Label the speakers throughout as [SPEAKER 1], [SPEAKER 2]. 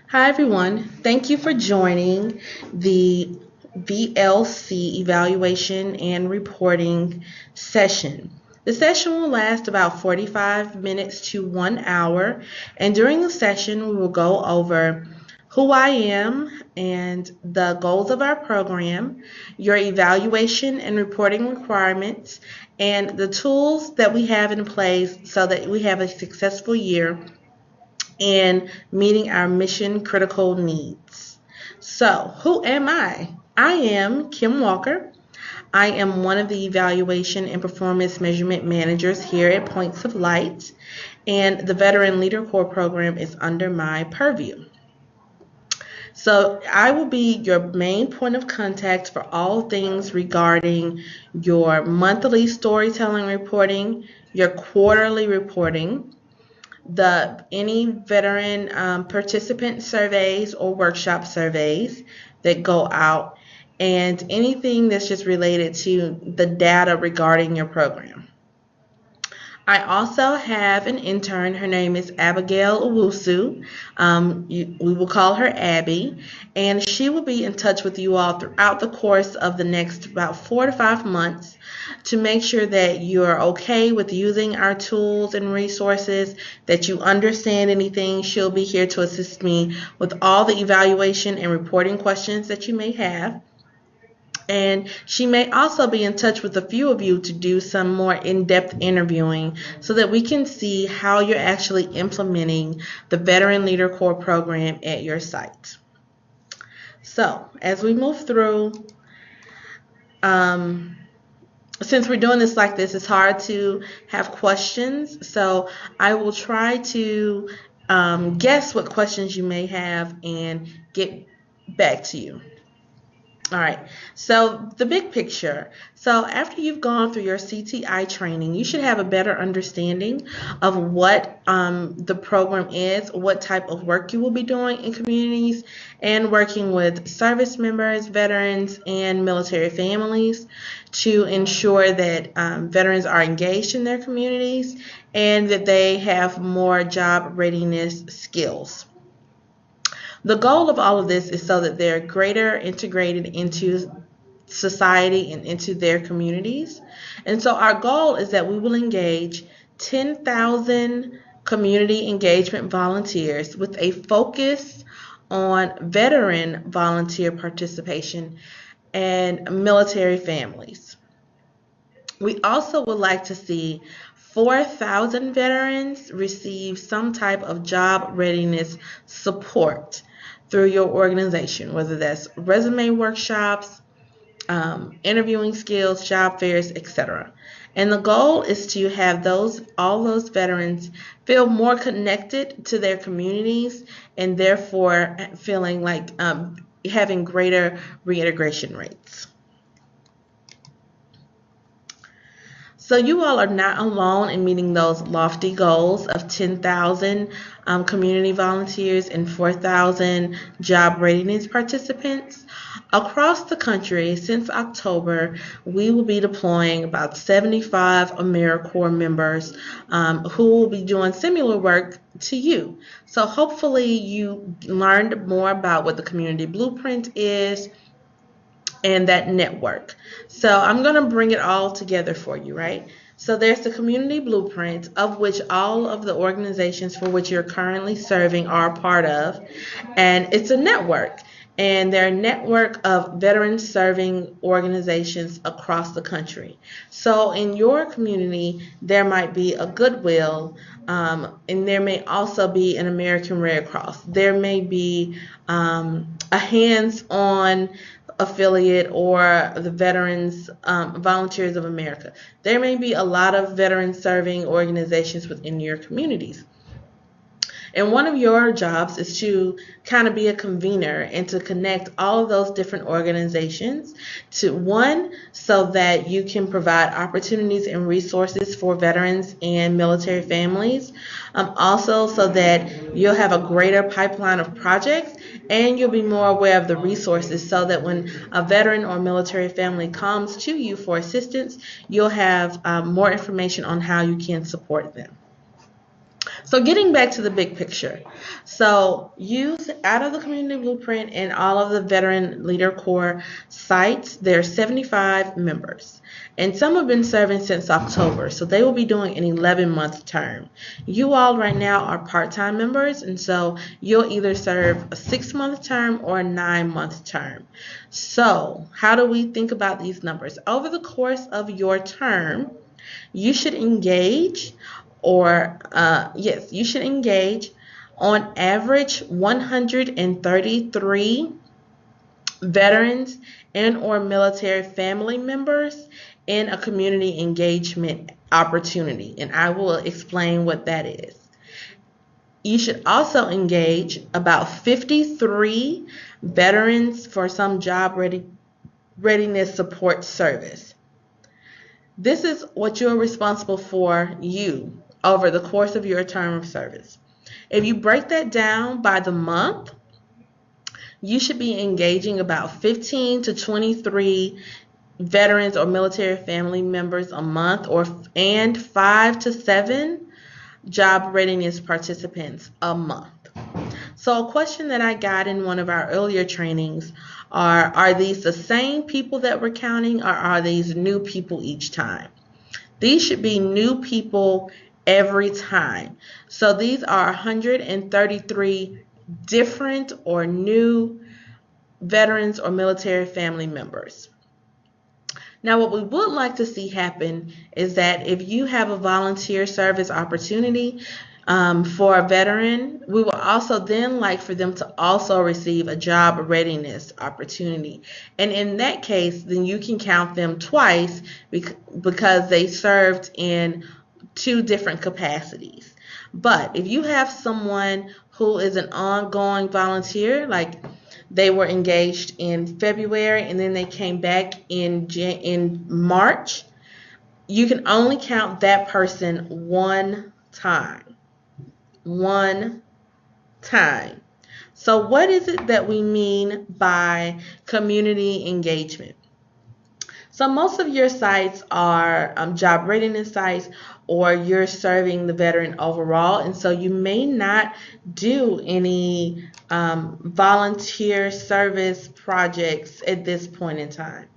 [SPEAKER 1] Hi, everyone. Thank you for joining the VLC evaluation and reporting session. The session will last about 45 minutes to 1 hour, and during the session, we will go over who I am and the goals of our program, your evaluation and reporting requirements, and the tools that we have in place so that we have a successful year and meeting our mission critical needs. So, who am I? I am Kim Walker. I am one of the evaluation and performance measurement managers here at Points of Light, and the Veteran Leader Corps program is under my purview. So I will be your main point of contact for all things regarding your monthly storytelling reporting, your quarterly reporting, the any veteran participant surveys or workshop surveys that go out, and anything that's just related to the data regarding your program. I also have an intern. Her name is Abigail Owusu. We will call her Abby, and she will be in touch with you all throughout the course of the next about 4 to 5 months to make sure that you're okay with using our tools and resources, that you understand anything. She'll be here to assist me with all the evaluation and reporting questions that you may have. And she may also be in touch with a few of you to do some more in-depth interviewing so that we can see how you're actually implementing the Veteran Leader Corps program at your site. So, as we move through, since we're doing this like this, it's hard to have questions. So, I will try to guess what questions you may have and get back to you. All right, so the big picture. So after you've gone through your CTI training, you should have a better understanding of what the program is, what type of work you will be doing in communities, and working with service members, veterans, and military families to ensure that veterans are engaged in their communities and that they have more job readiness skills. The goal of all of this is so that they're greater integrated into society and into their communities. And so our goal is that we will engage 10,000 community engagement volunteers with a focus on veteran volunteer participation and military families. We also would like to see 4,000 veterans receive some type of job readiness support through your organization, whether that's resume workshops, interviewing skills, job fairs, etc. And the goal is to have all those veterans feel more connected to their communities and therefore feeling like having greater reintegration rates. So you all are not alone in meeting those lofty goals of 10,000 community volunteers and 4,000 job readiness participants. Across the country, since October, we will be deploying about 75 AmeriCorps members who will be doing similar work to you. So hopefully you learned more about what the community blueprint is and that network. So I'm going to bring it all together for you, right? So there's the community blueprint, of which all of the organizations for which you're currently serving are a part of, and it's a network. And they're a network of veteran serving organizations across the country. So in your community, there might be a Goodwill, and there may also be an American Red Cross. There may be a hands-on affiliate or the Veterans Volunteers of America. There may be a lot of veteran serving organizations within your communities. And one of your jobs is to kind of be a convener and to connect all of those different organizations to one, so that you can provide opportunities and resources for veterans and military families. Also, so that you'll have a greater pipeline of projects and you'll be more aware of the resources, so that when a veteran or military family comes to you for assistance, you'll have more information on how you can support them. So So getting back to the big picture. So use out of the community blueprint and all of the veteran leader corps sites, there are 75 members. And some have been serving since October, so they will be doing an 11-month term. You all right now are part-time members, and so you'll either serve a 6-month term or a 9-month term. So how do we think about these numbers? Over the course of your term, you should engage you should engage on average 133 veterans and or military family members in a community engagement opportunity, and I will explain what that is. You should also engage about 53 veterans for some job readiness support service. This is what you're responsible for over the course of your term of service. If you break that down by the month, you should be engaging about 15 to 23 veterans or military family members a month, and 5 to 7 job readiness participants a month. So a question that I got in one of our earlier trainings are these the same people that we're counting, or are these new people each time? These should be new people every time. So these are 133 different or new veterans or military family members. Now, what we would like to see happen is that if you have a volunteer service opportunity for a veteran, we will also then like for them to also receive a job readiness opportunity. And in that case, then you can count them twice because they served in 2 different capacities. But if you have someone who is an ongoing volunteer, like they were engaged in February and then they came back in March, you can only count that person one time. So what is it that we mean by community engagement? So most of your sites are job readiness sites, or you're serving the veteran overall, and so you may not do any volunteer service projects at this point in time.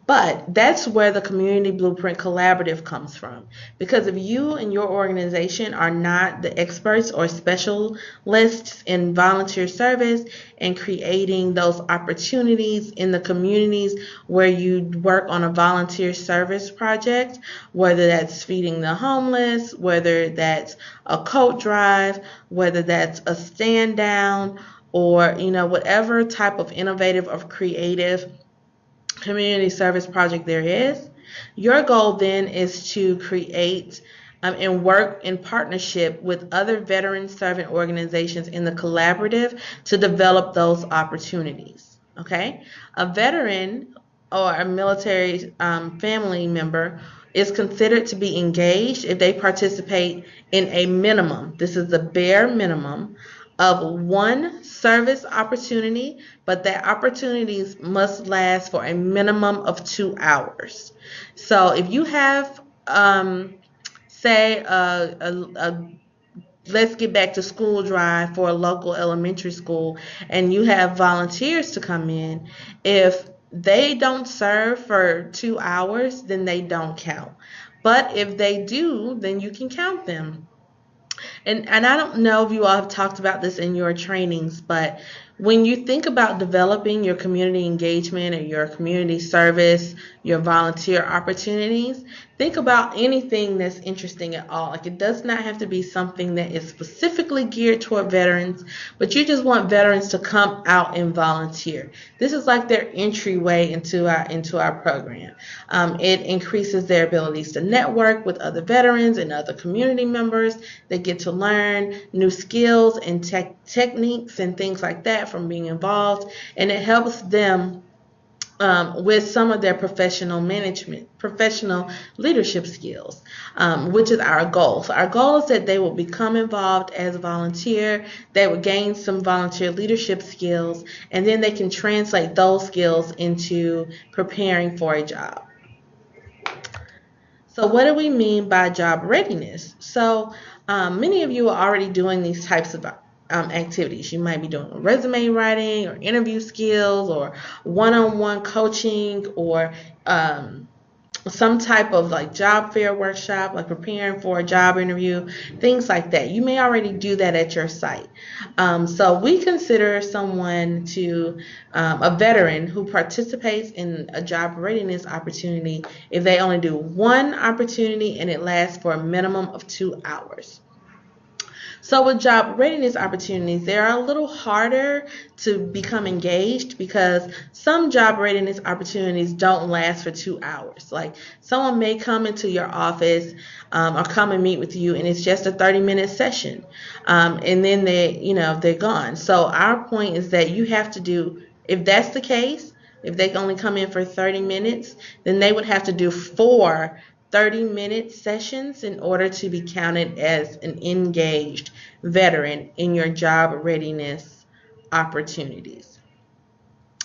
[SPEAKER 1] But that's where the Community Blueprint Collaborative comes from. Because if you and your organization are not the experts or specialists in volunteer service and creating those opportunities in the communities where you work on a volunteer service project, whether that's feeding the homeless, whether that's a coat drive, whether that's a stand down, or whatever type of innovative or creative community service project there is, your goal then is to create and work in partnership with other veteran servant organizations in the collaborative to develop those opportunities. Okay, a veteran or a military family member is considered to be engaged if they participate in a minimum, this is the bare minimum, of 1 service opportunity, but that opportunities must last for a minimum of 2 hours. So if you have, say, let's get back to school drive for a local elementary school, and you have volunteers to come in, if they don't serve for 2 hours, then they don't count. But if they do, then you can count them. And I don't know if you all have talked about this in your trainings, but when you think about developing your community engagement or your community service, your volunteer opportunities, think about anything that's interesting at all. Like, it does not have to be something that is specifically geared toward veterans, but you just want veterans to come out and volunteer. This is like their entryway into our program. It increases their abilities to network with other veterans and other community members. They get to learn new skills and techniques and things like that from being involved, and it helps them with some of their professional leadership skills, which is our goal. So our goal is that they will become involved as a volunteer, they will gain some volunteer leadership skills, and then they can translate those skills into preparing for a job. So what do we mean by job readiness? So many of you are already doing these types of activities. You might be doing resume writing or interview skills or one-on-one coaching or some type of like job fair workshop, like preparing for a job interview, things like that. You may already do that at your site. So we consider someone to a veteran who participates in a job readiness opportunity if they only do one opportunity and it lasts for a minimum of 2 hours. So with job readiness opportunities, they're a little harder to become engaged because some job readiness opportunities don't last for 2 hours. Like someone may come into your office or come and meet with you, and it's just a 30-minute session, and then they're gone. So our point is that you have to do, if that's the case, if they only come in for 30 minutes, then they would have to do 4 30-minute sessions in order to be counted as an engaged veteran in your job readiness opportunities.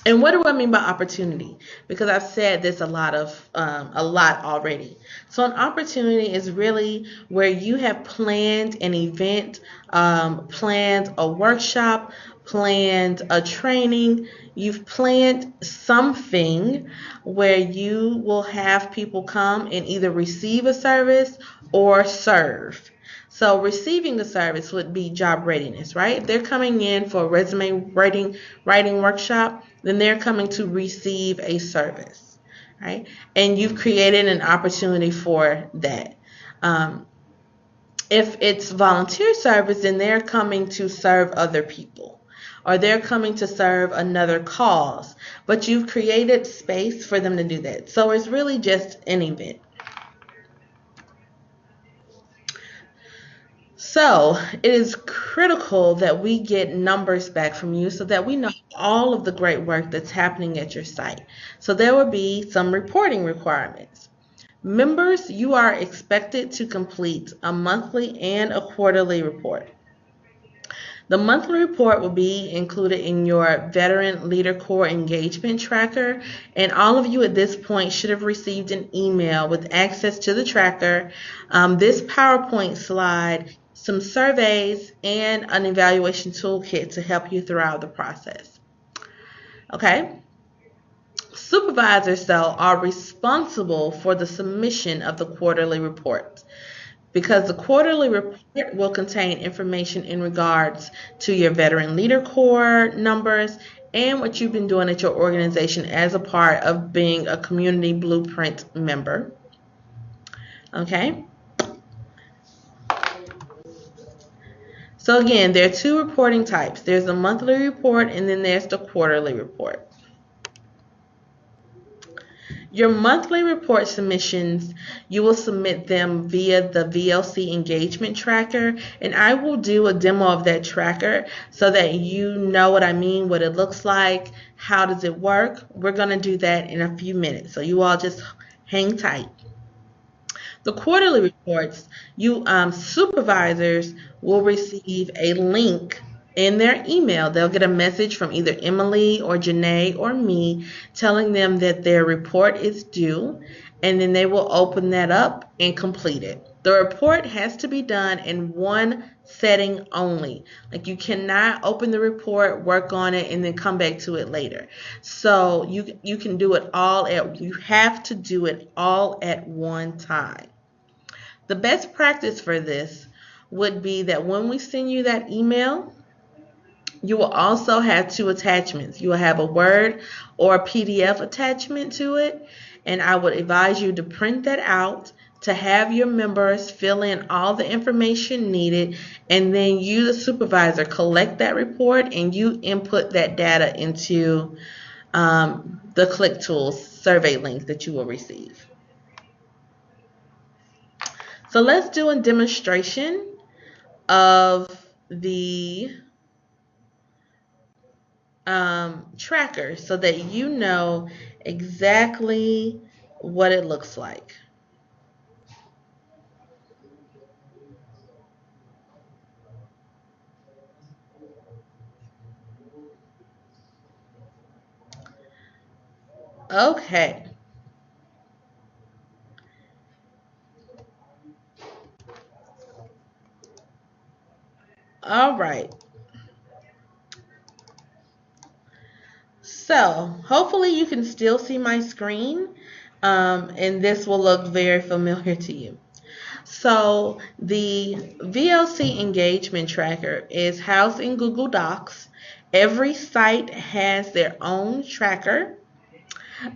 [SPEAKER 1] And what do I mean by opportunity? Because I've said this a lot already. So an opportunity is really where you have planned an event, planned a workshop, planned a training. You've planned something where you will have people come and either receive a service or serve. So receiving the service would be job readiness, right? If they're coming in for a resume writing workshop, then they're coming to receive a service, right? And you've created an opportunity for that. Um, if it's volunteer service, then they're coming to serve other people or they're coming to serve another cause, but you've created space for them to do that. So it's really just an event. So it is critical that we get numbers back from you so that we know all of the great work that's happening at your site. So there will be some reporting requirements. Members, you are expected to complete a monthly and a quarterly report. The monthly report will be included in your Veteran Leader Corps engagement tracker, and all of you at this point should have received an email with access to the tracker, this PowerPoint slide, some surveys, and an evaluation toolkit to help you throughout the process. Okay? Supervisors, though, are responsible for the submission of the quarterly report, because the quarterly report will contain information in regards to your Veteran Leader Corps numbers and what you've been doing at your organization as a part of being a Community Blueprint member. Okay? So again, there are two reporting types. There's the monthly report and then there's the quarterly report. Your monthly report submissions, you will submit them via the VLC engagement tracker, and I will do a demo of that tracker so that you know what I mean, what it looks like, how does it work. We're going to do that in a few minutes, so you all just hang tight. The quarterly reports, you supervisors will receive a link in their email. They'll get a message from either Emily or Janae or me telling them that their report is due, and then they will open that up and complete it. The report has to be done in one setting only. Like you cannot open the report, work on it, and then come back to it later. So you can do it you have to do it all at one time. The best practice for this would be that when we send you that email, you will also have two attachments. You will have a Word or a PDF attachment to it, and I would advise you to print that out to have your members fill in all the information needed, and then you, the supervisor, collect that report and you input that data into the ClickTools survey link that you will receive. So let's do a demonstration of the tracker so that you know exactly what it looks like. Okay. All right. So hopefully you can still see my screen, and this will look very familiar to you. So the VLC engagement tracker is housed in Google Docs. Every site has their own tracker.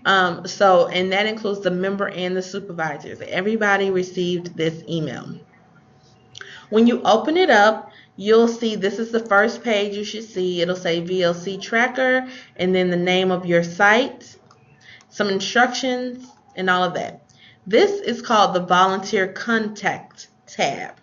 [SPEAKER 1] And that includes the member and the supervisors. Everybody received this email. When you open it up, you'll see this is the first page you should see. It'll say VLC tracker and then the name of your site, some instructions, and all of that. This is called the Volunteer Contact tab.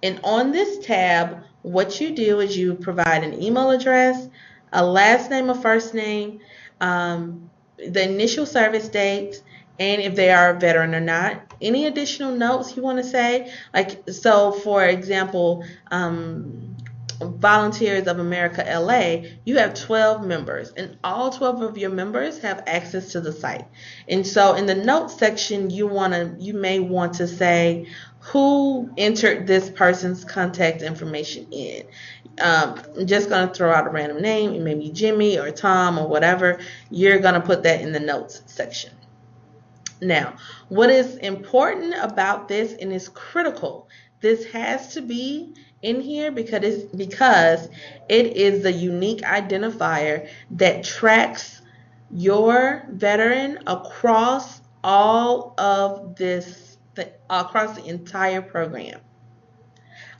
[SPEAKER 1] And on this tab, what you do is you provide an email address, a last name, a first name, the initial service date, and if they are a veteran or not. Any additional notes you want to say? Like, so for example, Volunteers of America LA, you have 12 members, and all 12 of your members have access to the site. And so in the notes section, you may want to say who entered this person's contact information in. I'm just going to throw out a random name. It may be Jimmy or Tom or whatever. You're going to put that in the notes section. Now, what is important about this and is critical, this has to be in here because it is the unique identifier that tracks your veteran across across the entire program.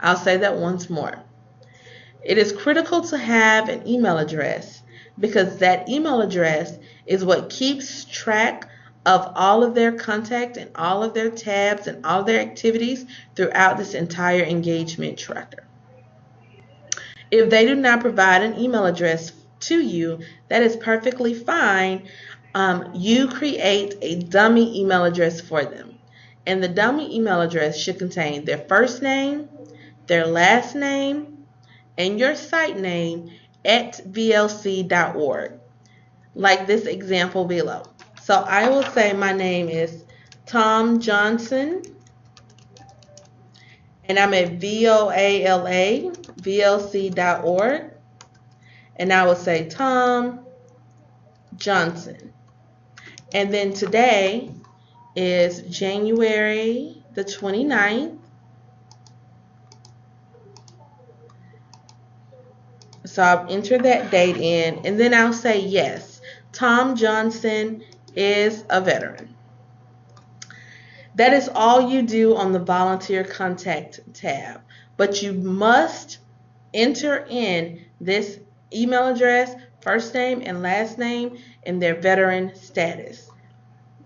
[SPEAKER 1] I'll say that once more. It is critical to have an email address because that email address is what keeps track of all of their contact and all of their tabs and all their activities throughout this entire engagement tracker. If they do not provide an email address to you, that is perfectly fine. You create a dummy email address for them. And the dummy email address should contain their first name, their last name, and your site name at VLC.org, like this example below. So I will say my name is Tom Johnson, and I'm at VOALA, VLC.org, and I will say Tom Johnson. And then today is January the 29th. So I'll enter that date in, and then I'll say yes, Tom Johnson is a veteran. That is all you do on the Volunteer Contact tab, but you must enter in this email address, first name and last name, and their veteran status.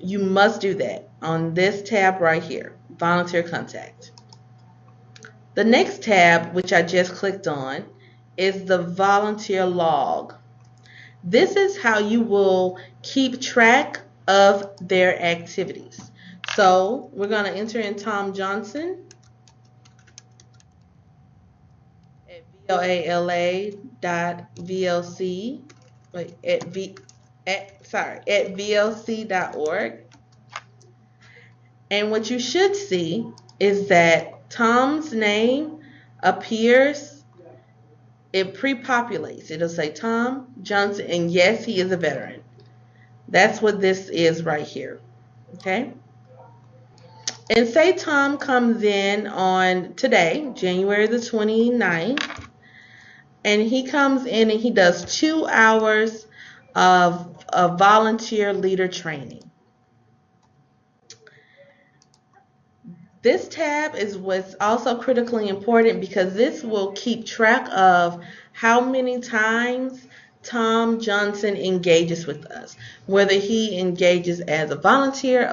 [SPEAKER 1] You must do that on this tab right here, Volunteer Contact. The next tab, which I just clicked on, is the Volunteer Log. This is how you will keep track of their activities. So we're going to enter in Tom Johnson at VOALA.VLC at VLC.org. And what you should see is that Tom's name appears. It pre-populates. It'll say Tom Johnson, and yes, he is a veteran. That's what this is right here. Okay? And say Tom comes in on today, January the 29th, and he comes in and he does 2 hours of volunteer leader training. This tab is what's also critically important because this will keep track of how many times Tom Johnson engages with us, whether he engages as a volunteer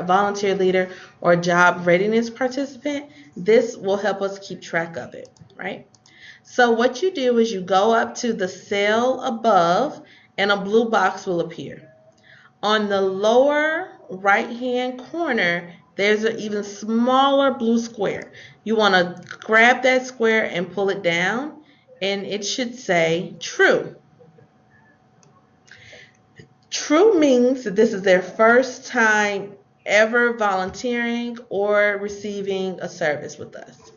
[SPEAKER 1] leader, or a job readiness participant. This will help us keep track of it, right? So what you do is you go up to the cell above and a blue box will appear. On the lower right-hand corner, there's an even smaller blue square. You want to grab that square and pull it down, and it should say true. True means that this is their first time ever volunteering or receiving a service with us.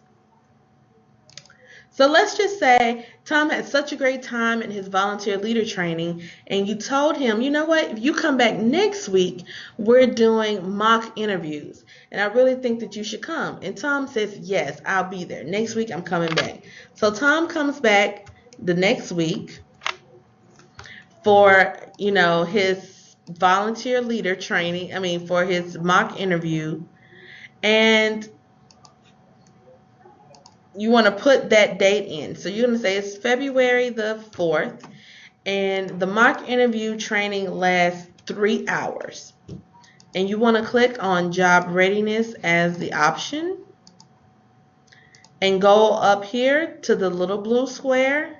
[SPEAKER 1] So let's just say Tom had such a great time in his volunteer leader training, and you told him, you know what, if you come back next week, we're doing mock interviews, and I really think that you should come. And Tom says, yes, I'll be there. Next week, I'm coming back. So Tom comes back the next week for, his volunteer leader training, for his mock interview, and you want to put that date in. So you're going to say it's February the 4th, and the mock interview training lasts 3 hours. And you want to click on job readiness as the option, and go up here to the little blue square,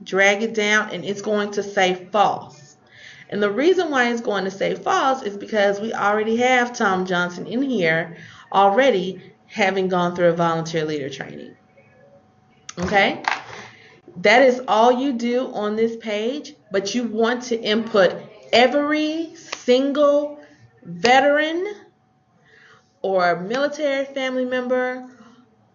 [SPEAKER 1] drag it down, and it's going to say false. And the reason why it's going to say false is because we already have Tom Johnson in here already, having gone through a volunteer leader training. Okay, that is all you do on this page, but you want to input every single veteran or military family member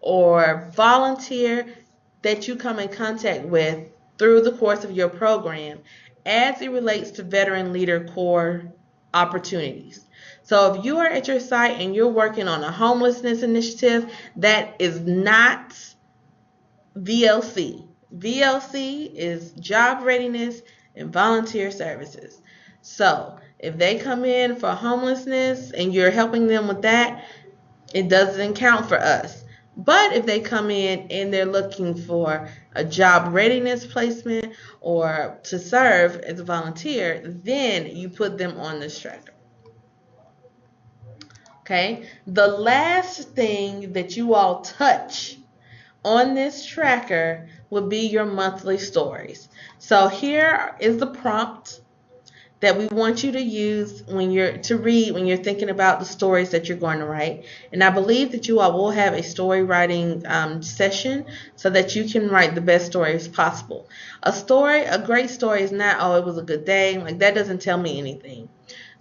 [SPEAKER 1] or volunteer that you come in contact with through the course of your program as it relates to Veteran Leader Corps opportunities. So if you are at your site and you're working on a homelessness initiative, that is not VLC. VLC is job readiness and volunteer services. So if they come in for homelessness and you're helping them with that, it doesn't count for us. But if they come in and they're looking for a job readiness placement or to serve as a volunteer, then you put them on this tracker. Okay, the last thing that you all touch on this tracker would be your monthly stories. So here is the prompt that we want you to use when you're thinking about the stories that you're going to write. And I believe that you all will have a story writing session so that you can write the best stories possible. A great story is not, oh, it was a good day. Like, that doesn't tell me anything.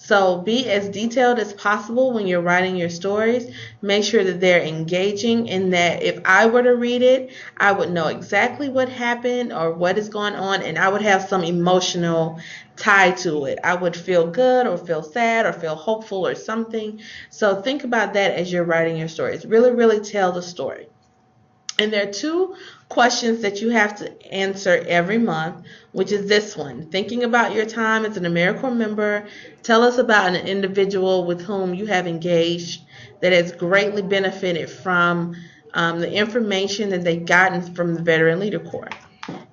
[SPEAKER 1] So be as detailed as possible when you're writing your stories. Make sure that they're engaging, and that if I were to read it, I would know exactly what happened or what is going on, and I would have some emotional tie to it. I would feel good or feel sad or feel hopeful or something. So think about that as you're writing your stories. Really, really tell the story. And there are 2 questions that you have to answer every month, which is this one. Thinking about your time as an AmeriCorps member, tell us about an individual with whom you have engaged that has greatly benefited from the information that they've gotten from the Veteran Leader Corps.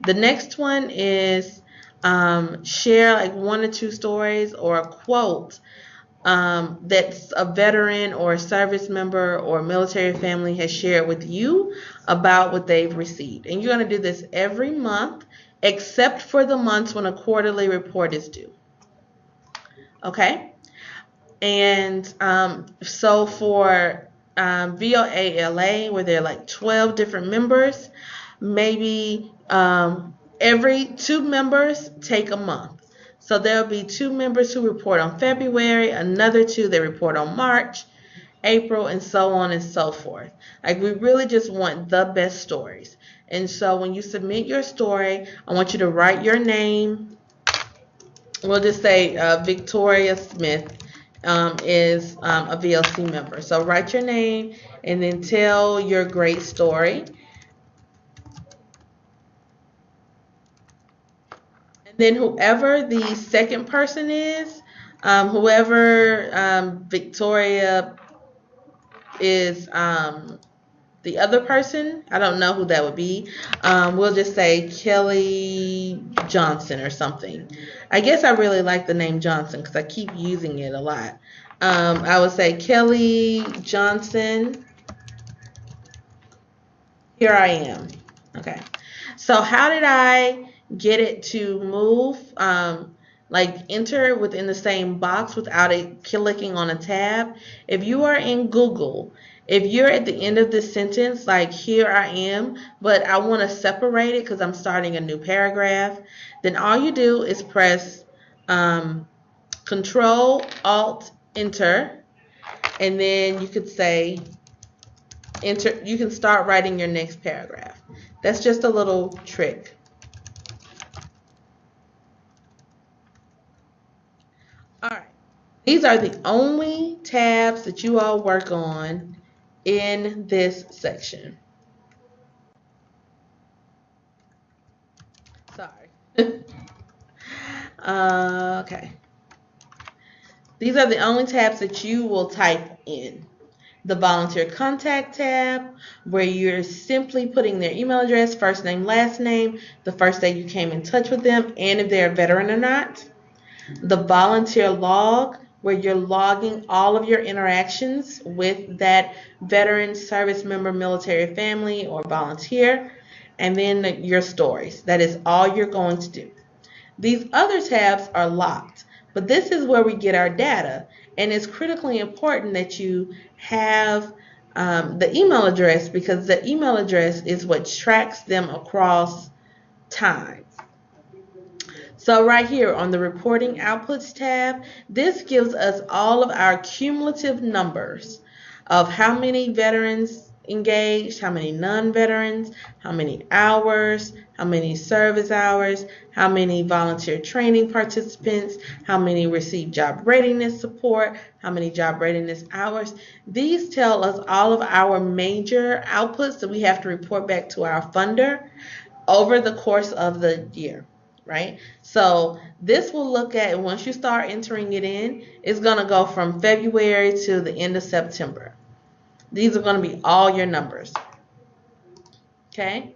[SPEAKER 1] The next one is share like 1 or 2 stories or a quote that a veteran or a service member or military family has shared with you about what they've received. And you're going to do this every month except for the months when a quarterly report is due. Okay? And so for VOALA, where there are like 12 different members, maybe every 2 members take a month. So there will be 2 members who report on February, another 2 that report on March, April, and so on and so forth. Like, we really just want the best stories. And so when you submit your story, I want you to write your name. We'll just say Victoria Smith is a VLC member. So write your name and then tell your great story. Then whoever the second person is, whoever Victoria is the other person, I don't know who that would be. We'll just say Kelly Johnson or something. I guess I really like the name Johnson because I keep using it a lot. I would say Kelly Johnson, here I am. Okay. So how did I get it to move, like enter within the same box without it clicking on a tab? If you are in Google, if you're at the end of this sentence, like here I am, but I want to separate it because I'm starting a new paragraph, then all you do is press Control Alt Enter, and then you could say you can start writing your next paragraph. That's just a little trick. All right. These are the only tabs that you all work on in this section. Sorry. Okay. These are the only tabs that you will type in. The volunteer contact tab, where you're simply putting their email address, first name, last name, the first day you came in touch with them, and if they're a veteran or not. The volunteer log, where you're logging all of your interactions with that veteran, service member, military family, or volunteer, and then your stories. That is all you're going to do. These other tabs are locked, but this is where we get our data, and it's critically important that you have the email address, because the email address is what tracks them across time. So right here on the reporting outputs tab, this gives us all of our cumulative numbers of how many veterans engaged, how many non-veterans, how many hours, how many service hours, how many volunteer training participants, how many received job readiness support, how many job readiness hours. These tell us all of our major outputs that we have to report back to our funder over the course of the year, right? So this will look at, once you start entering it in, it's going to go from February to the end of September. These are going to be all your numbers. Okay?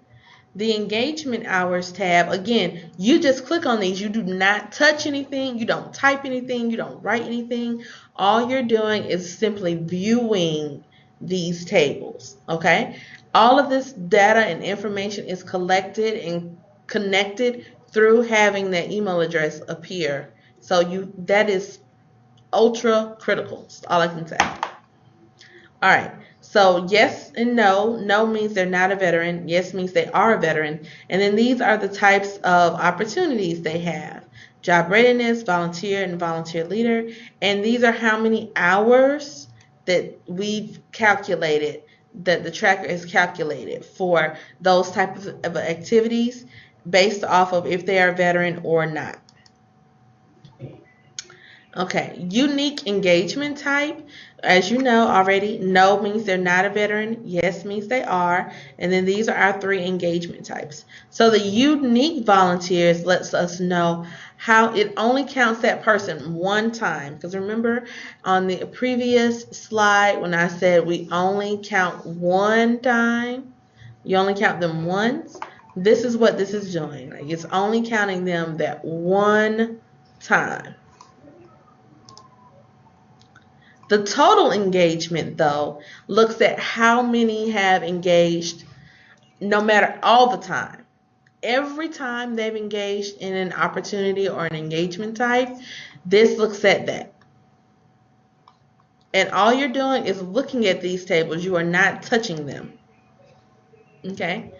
[SPEAKER 1] The engagement hours tab, again, you just click on these. You do not touch anything. You don't type anything. You don't write anything. All you're doing is simply viewing these tables. Okay? All of this data and information is collected and connected through having that email address appear. So that is ultra critical. That's all I can say. All right. So yes and no. No means they're not a veteran. Yes means they are a veteran. And then these are the types of opportunities they have. Job readiness, volunteer, and volunteer leader. And these are how many hours that we've calculated, that the tracker has calculated for those types of activities based off of if they are a veteran or not. Okay, unique engagement type. As you know already, no means they're not a veteran, yes means they are, and then these are our 3 engagement types. So the unique volunteers lets us know how it only counts that person one time, because remember on the previous slide when I said we only count one time, you only count them once. This is what this is doing. Like, it's only counting them that one time. The total engagement, though, looks at how many have engaged no matter all the time. Every time they've engaged in an opportunity or an engagement type, this looks at that. And all you're doing is looking at these tables. You are not touching them. Okay?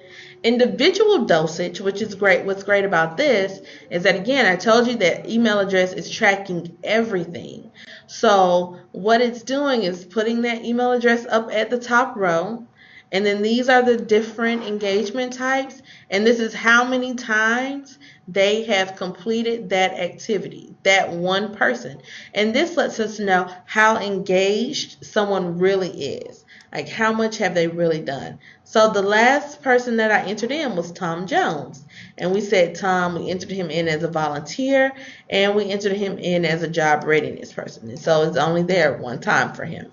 [SPEAKER 1] Individual dosage, which is great. What's great about this is that, again, I told you that email address is tracking everything. So what it's doing is putting that email address up at the top row, and then these are the different engagement types, and this is how many times they have completed that activity, that one person. And this lets us know how engaged someone really is. Like, how much have they really done? So the last person that I entered in was Tom Jones. And we said Tom, we entered him in as a volunteer, and we entered him in as a job readiness person. And so it's only there one time for him.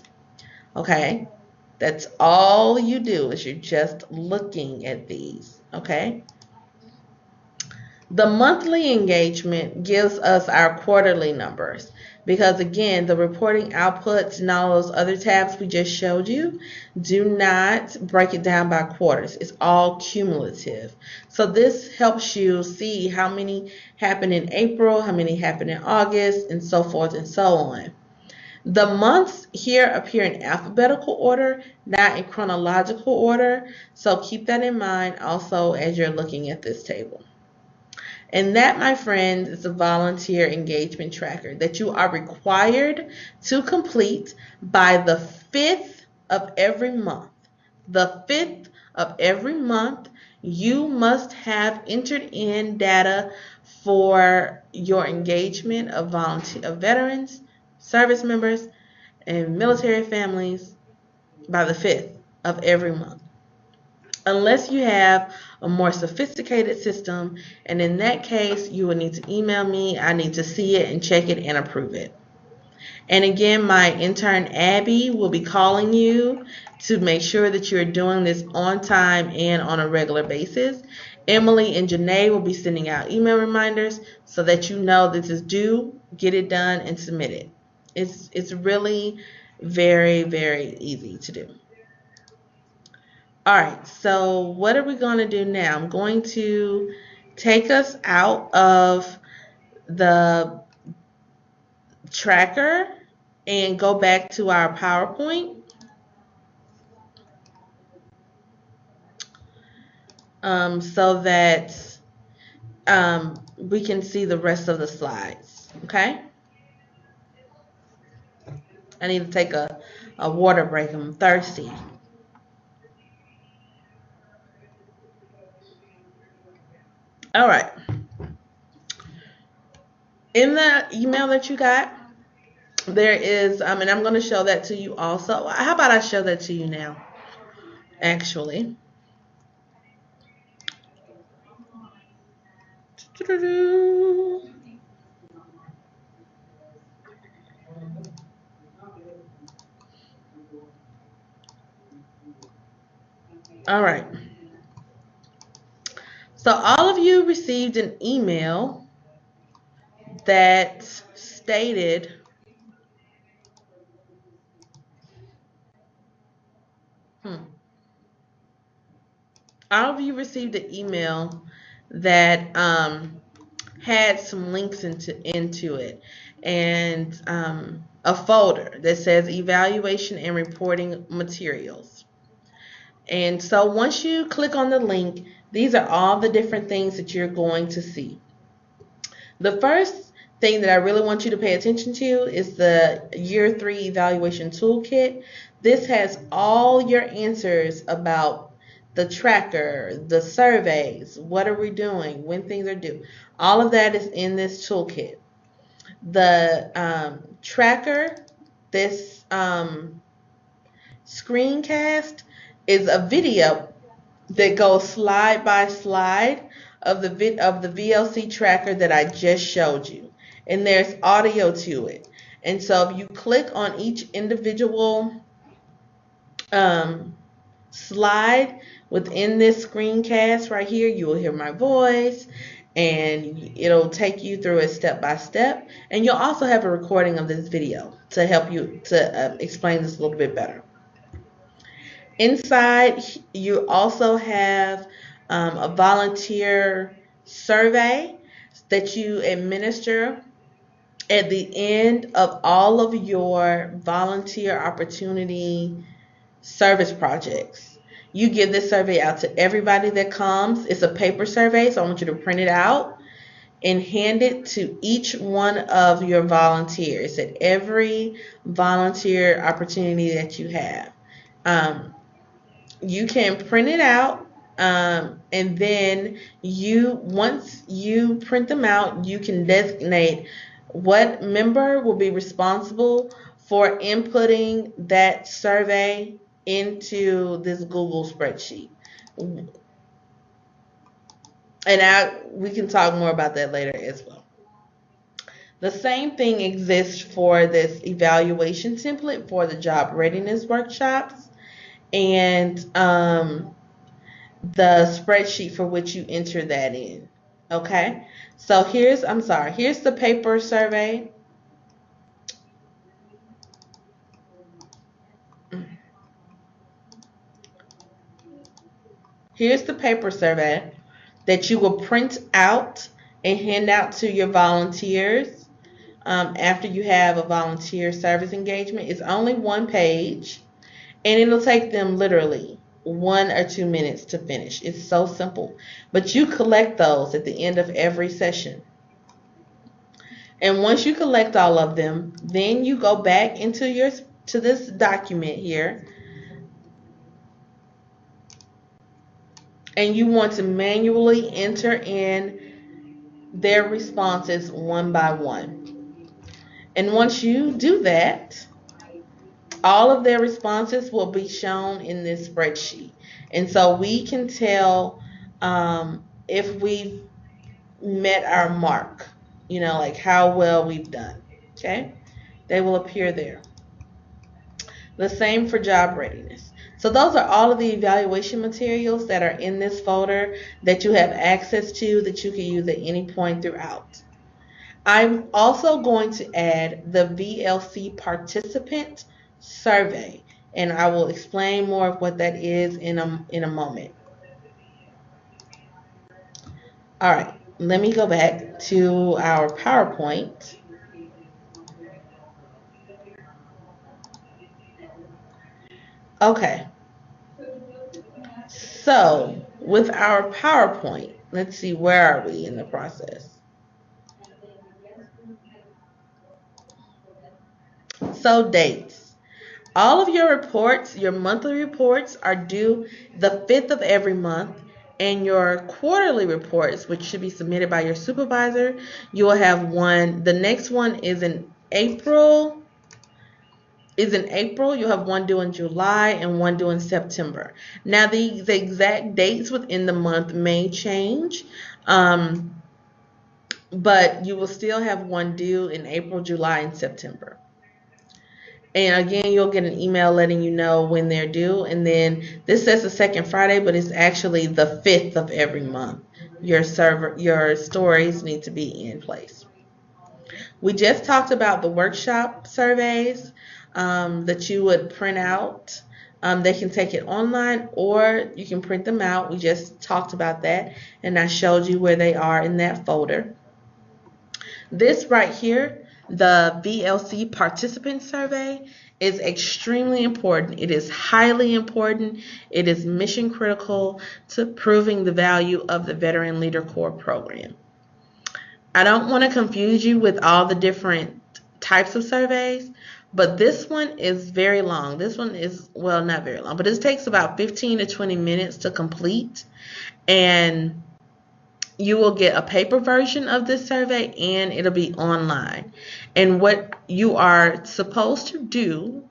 [SPEAKER 1] Okay? That's all you do, is you're just looking at these. Okay? The monthly engagement gives us our quarterly numbers, because again, the reporting outputs and all those other tabs we just showed you do not break it down by quarters. It's all cumulative. So this helps you see how many happened in April, how many happened in August, and so forth and so on. The months here appear in alphabetical order, not in chronological order. So keep that in mind also as you're looking at this table. And that, my friend, is a volunteer engagement tracker that you are required to complete by the 5th of every month. The 5th of every month, you must have entered in data for your engagement of veterans, service members, and military families by the 5th of every month. Unless you have a more sophisticated system, and in that case, you will need to email me. I need to see it and check it and approve it. And again, my intern Abby will be calling you to make sure that you're doing this on time and on a regular basis. Emily and Janae will be sending out email reminders so that you know this is due, get it done, and submit it. It's really very, very easy to do. All right, so what are we going to do now? I'm going to take us out of the tracker and go back to our PowerPoint so that we can see the rest of the slides. Okay? I need to take a water break. I'm thirsty. All right. In the email that you got, there is, and I'm going to show that to you also. How about I show that to you now, actually? All right. So all of you received an email that stated all of you received an email that had some links into it, and a folder that says evaluation and reporting materials. And so once you click on the link, these are all the different things that you're going to see. The first thing that I really want you to pay attention to is the Year 3 Evaluation Toolkit. This has all your answers about the tracker, the surveys, what are we doing, when things are due. All of that is in this toolkit. The tracker, this screencast, is a video that goes slide by slide of the VLC tracker that I just showed you. And there's audio to it. And so if you click on each individual slide within this screencast right here, you will hear my voice, and it'll take you through it step by step. And you'll also have a recording of this video to help you to explain this a little bit better. Inside, you also have a volunteer survey that you administer at the end of all of your volunteer opportunity service projects. You give this survey out to everybody that comes. It's a paper survey, so I want you to print it out and hand it to each one of your volunteers at every volunteer opportunity that you have. You can print it out, and then once you print them out, you can designate what member will be responsible for inputting that survey into this Google spreadsheet. And we can talk more about that later as well. The same thing exists for this evaluation template for the job readiness workshops, and the spreadsheet for which you enter that in. Okay, so here's the paper survey. Here's the paper survey that you will print out and hand out to your volunteers after you have a volunteer service engagement. It's only one page, and it'll take them literally 1 or 2 minutes to finish. It's so simple. But you collect those at the end of every session. And once you collect all of them, then you go back into this document here, and you want to manually enter in their responses one by one. And once you do that, all of their responses will be shown in this spreadsheet. And so we can tell if we've met our mark, like how well we've done. Okay? They will appear there. The same for job readiness. So those are all of the evaluation materials that are in this folder that you have access to that you can use at any point throughout. I'm also going to add the VLC participant survey, and I will explain more of what that is in a moment. All right, let me go back to our PowerPoint. Okay, so with our PowerPoint, let's see, where are we in the process? So dates. All of your reports, your monthly reports, are due the 5th of every month, and your quarterly reports, which should be submitted by your supervisor, you will have one. The next one is in April. You'll have one due in July and one due in September. Now, the exact dates within the month may change, but you will still have one due in April, July, and September. And again, you'll get an email letting you know when they're due. And then this says the second Friday, but it's actually the 5th of every month. Your stories need to be in place. We just talked about the workshop surveys that you would print out. They can take it online or you can print them out. We just talked about that, and I showed you where they are in that folder. This right here, the VLC participant survey, is extremely important. It is highly important. It is mission critical to proving the value of the Veteran Leader Corps program. I don't want to confuse you with all the different types of surveys, but this one is very long. This one is, well, not very long, but it takes about 15 to 20 minutes to complete. And you will get a paper version of this survey and it'll be online. And what you are supposed to do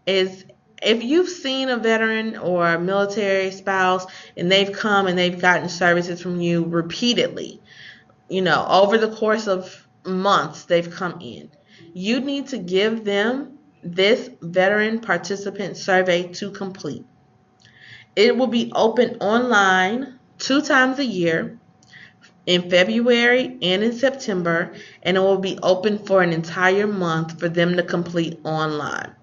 [SPEAKER 1] is, if you've seen a veteran or a military spouse and they've come and they've gotten services from you repeatedly, over the course of months they've come in, you need to give them this veteran participant survey to complete. It will be open online 2 times a year, in February and in September, and it will be open for an entire month for them to complete online.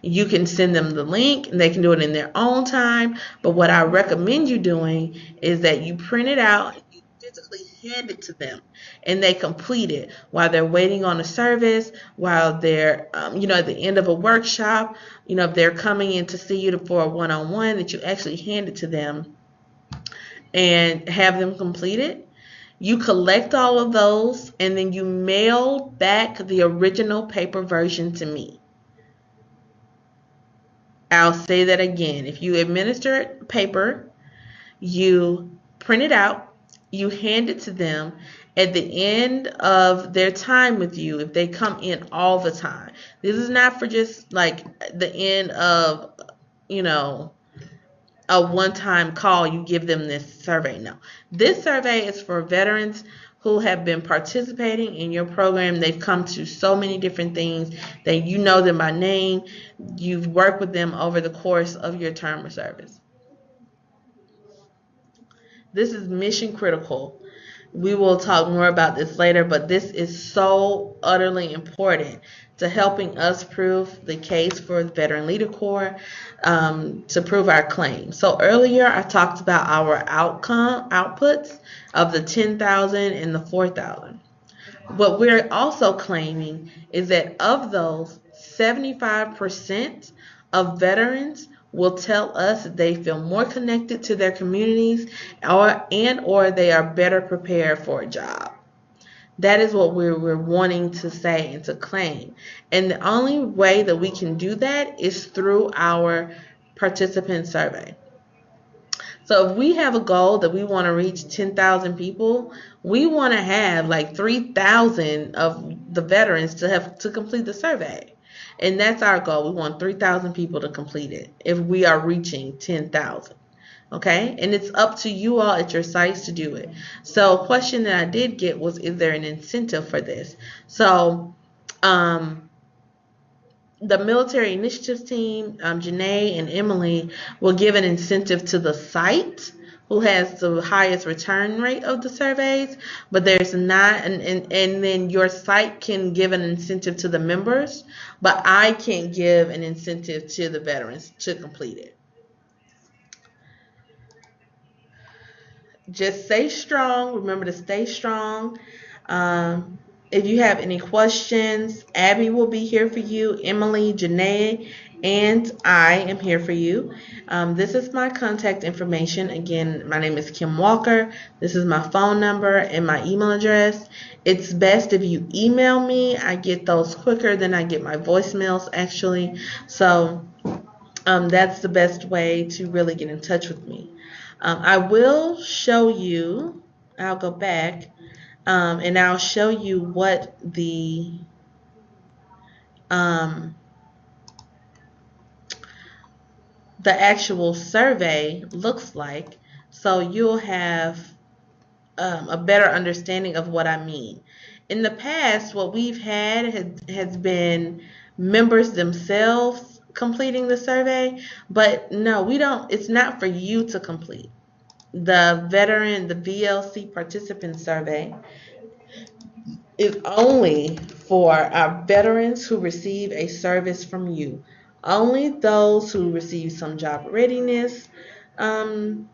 [SPEAKER 1] You can send them the link and they can do it in their own time, but what I recommend you doing is that you print it out and you physically hand it to them and they complete it while they're waiting on a service, while they're at the end of a workshop, if they're coming in to see you for a one-on-one, that you actually hand it to them and have them complete it. You collect all of those and then you mail back the original paper version to me. I'll say that again. If you administer paper, you print it out, you hand it to them at the end of their time with you, if they come in all the time. This is not for just like the end of, a one-time call, you give them this survey. No. This survey is for veterans who have been participating in your program. They've come to so many different things that you know them by name. You've worked with them over the course of your term of service. This is mission critical. We will talk more about this later, but this is so utterly important to helping us prove the case for the Veteran Leader Corps, to prove our claim. So earlier I talked about our outputs of the 10,000 and the 4,000. What we're also claiming is that of those, 75% of veterans will tell us that they feel more connected to their communities or they are better prepared for a job. That is what we're wanting to say and to claim. And the only way that we can do that is through our participant survey. So if we have a goal that we want to reach 10,000 people, we want to have like 3,000 of the veterans to have to complete the survey. And that's our goal. We want 3,000 people to complete it if we are reaching 10,000. Okay, and it's up to you all at your sites to do it. So a question that I did get was, is there an incentive for this? So the military initiatives team, Janae and Emily, will give an incentive to the site who has the highest return rate of the surveys, but there's not, and then your site can give an incentive to the members, but I can't give an incentive to the veterans to complete it. Just stay strong. Remember to stay strong. If you have any questions, Abby will be here for you. Emily, Janae, and I am here for you. This is my contact information. Again, my name is Kim Walker. This is my phone number and my email address. It's best if you email me. I get those quicker than I get my voicemails, actually. So that's the best way to really get in touch with me. I will show you, I'll go back, and I'll show you what the actual survey looks like, so you'll have a better understanding of what I mean. In the past, what we've had has been members themselves completing the survey, but no, we don't. It's not for you to complete. The VLC participant survey is only for our veterans who receive a service from you. Only those who receive some job readiness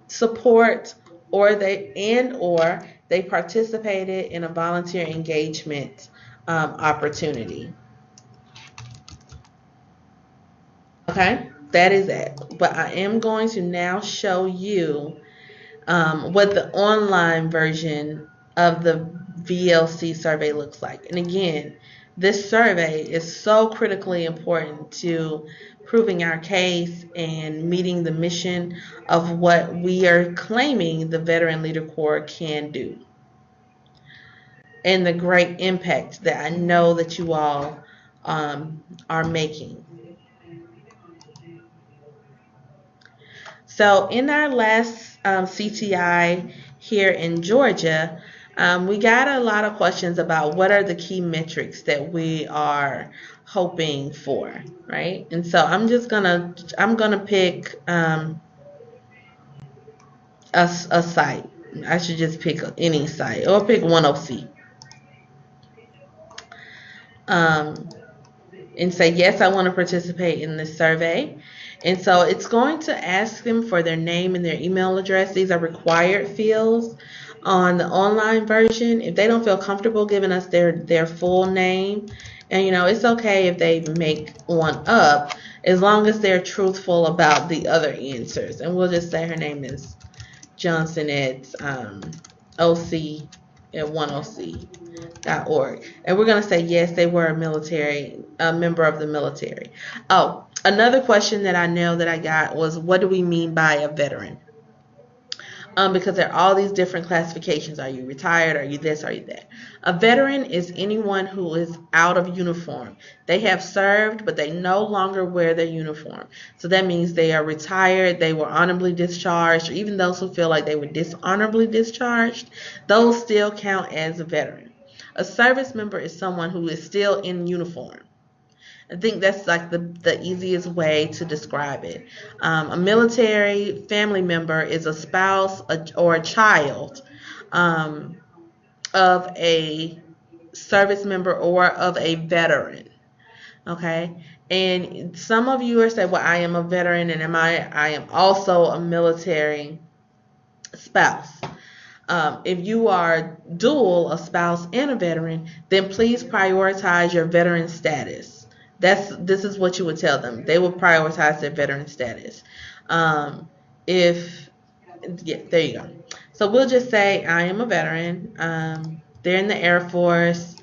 [SPEAKER 1] support, or they participated in a volunteer engagement opportunity. Okay, that is it. But I am going to now show you what the online version of the VLC survey looks like. And again, this survey is so critically important to proving our case and meeting the mission of what we are claiming the Veteran Leader Corps can do, and the great impact that I know that you all are making. So in our last CTI here in Georgia, we got a lot of questions about what are the key metrics that we are hoping for, right? And so I'm gonna pick a site. I should just pick any site, or pick 10C. And say, yes, I want to participate in this survey. And so it's going to ask them for their name and their email address. These are required fields on the online version. If they don't feel comfortable giving us their full name, and it's okay if they make one up, as long as they're truthful about the other answers. And we'll just say her name is Johnson at OC at 10C.org. And we're going to say, yes, they were a member of the military. Oh, another question that I know that I got was, what do we mean by a veteran? Because there are all these different classifications. Are you retired? Are you this? Are you that? A veteran is anyone who is out of uniform. They have served, but they no longer wear their uniform. So that means they are retired, they were honorably discharged, or even those who feel like they were dishonorably discharged, those still count as a veteran. A service member is someone who is still in uniform. I think that's like the easiest way to describe it. A military family member is a spouse or a child of a service member or of a veteran. Okay, and some of you are saying, well, I am a veteran, and I am also a military spouse. If you are dual, a spouse and a veteran, then please prioritize your veteran status. This is what you would tell them. They will prioritize their veteran status. There you go. So we'll just say I am a veteran. They're in the Air Force.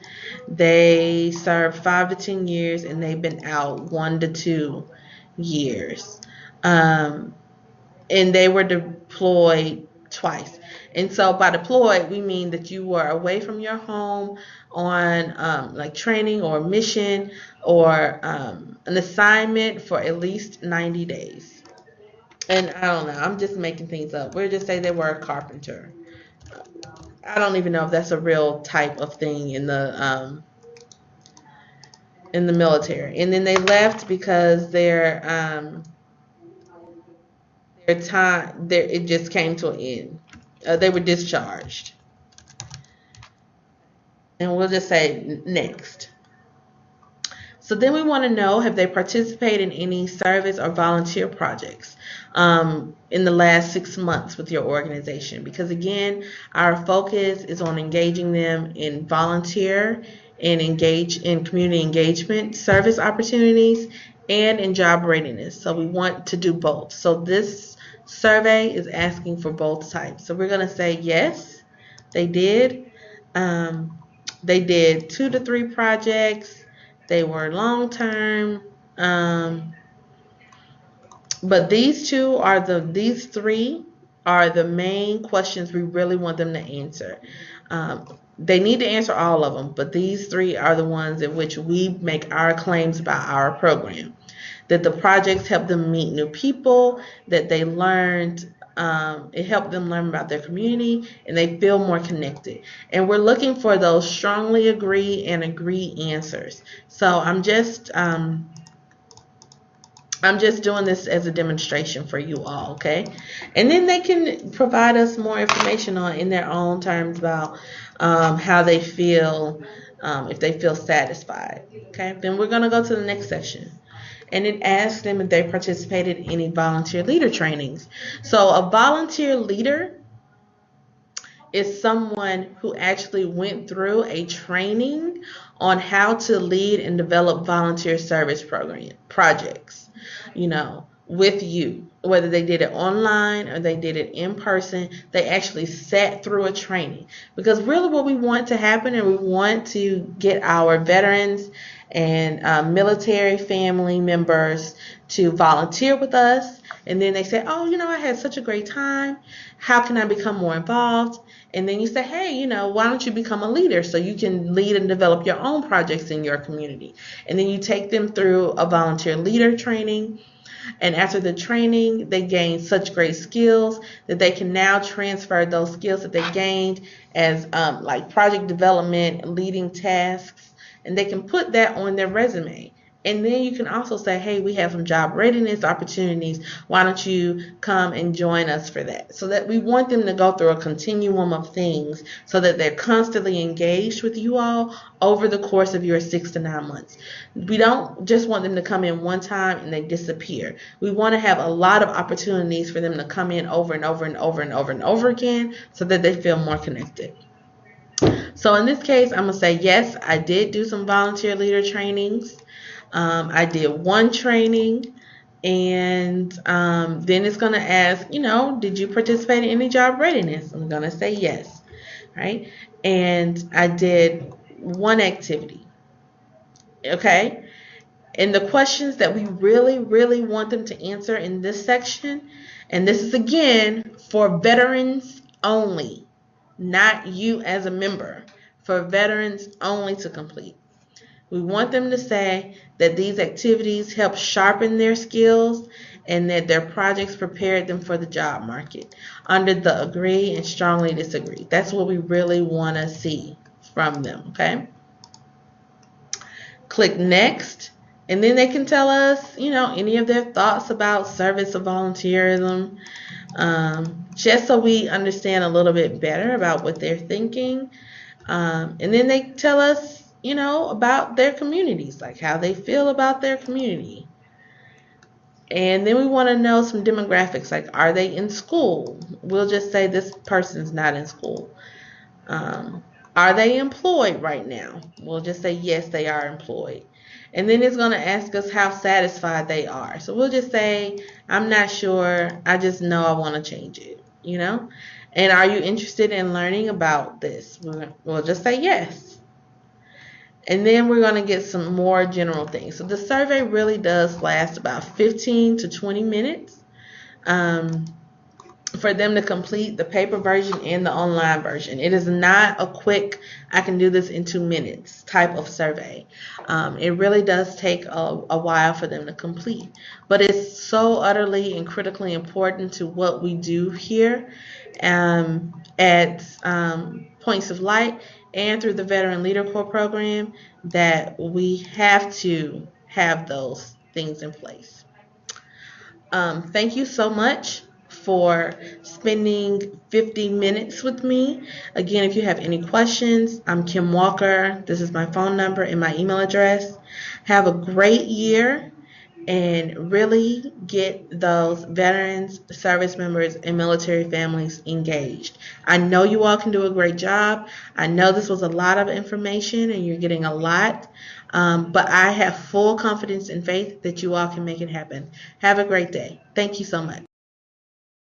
[SPEAKER 1] They served 5 to 10 years, and they've been out 1 to 2 years. and they were deployed twice. And so by deployed, we mean that you were away from your home on like training or mission or an assignment for at least 90 days. And I don't know, I'm just making things up. We'll just say they were a carpenter. I don't even know if that's a real type of thing in the military. And then they left because their time there it just came to an end. They were discharged. And we'll just say next. So then we want to know, have they participated in any service or volunteer projects in the last 6 months with your organization? Because again, our focus is on engaging them in volunteer and engage in community engagement service opportunities and in job readiness. So we want to do both. So this survey is asking for both types. So we're going to say yes, they did. They did 2 to 3 projects. They were long term, but these three are the main questions we really want them to answer. They need to answer all of them, but these three are the ones in which we make our claims about our program. That the projects help them meet new people, that they learned, it helped them learn about their community, and they feel more connected. And we're looking for those strongly agree and agree answers. So I'm just doing this as a demonstration for you all, okay? And then they can provide us more information on in their own terms about how they feel, if they feel satisfied, okay? Then we're going to go to the next section. And it asks them if they participated in any volunteer leader trainings. So a volunteer leader is someone who actually went through a training on how to lead and develop volunteer service projects, with you. Whether they did it online or they did it in person, they actually sat through a training. Because really what we want to happen, and we want to get our veterans and military family members to volunteer with us, and then they say, oh, I had such a great time, how can I become more involved? And then you say, hey, why don't you become a leader so you can lead and develop your own projects in your community? And then you take them through a volunteer leader training. And after the training, they gain such great skills that they can now transfer those skills that they gained as like project development, leading tasks, and they can put that on their resume. And then you can also say, hey, we have some job readiness opportunities. Why don't you come and join us for that? So that we want them to go through a continuum of things so that they're constantly engaged with you all over the course of your 6 to 9 months. We don't just want them to come in one time and they disappear. We want to have a lot of opportunities for them to come in over and over and over and over and over again so that they feel more connected. So in this case, I'm going to say, yes, I did do some volunteer leader trainings. I did one training, and then it's going to ask, did you participate in any job readiness? I'm going to say yes, right? And I did one activity, okay? And the questions that we really, really want them to answer in this section, and this is again for veterans only, not you as a member, for veterans only to complete. We want them to say that these activities help sharpen their skills and that their projects prepared them for the job market under the agree and strongly disagree. That's what we really want to see from them, okay? Click next, and then they can tell us, any of their thoughts about service or volunteerism, just so we understand a little bit better about what they're thinking. And then they tell us, about their communities, like how they feel about their community. And then we want to know some demographics, like are they in school? We'll just say this person's not in school. Are they employed right now? We'll just say yes, they are employed. And then it's going to ask us how satisfied they are. So we'll just say, I'm not sure, I just know I want to change it, And are you interested in learning about this? We'll just say yes. And then we're going to get some more general things. So the survey really does last about 15 to 20 minutes. for them to complete the paper version and the online version. It is not a quick, I can do this in 2 minutes type of survey. It really does take a while for them to complete, but it's so utterly and critically important to what we do here at Points of Light and through the Veteran Leader Corps program that we have to have those things in place. Thank you so much for spending 50 minutes with me. Again, if you have any questions, I'm Kim Walker. This is my phone number and my email address. Have a great year and really get those veterans, service members, and military families engaged. I know you all can do a great job. I know this was a lot of information and you're getting a lot, but I have full confidence and faith that you all can make it happen. Have a great day. Thank you so much.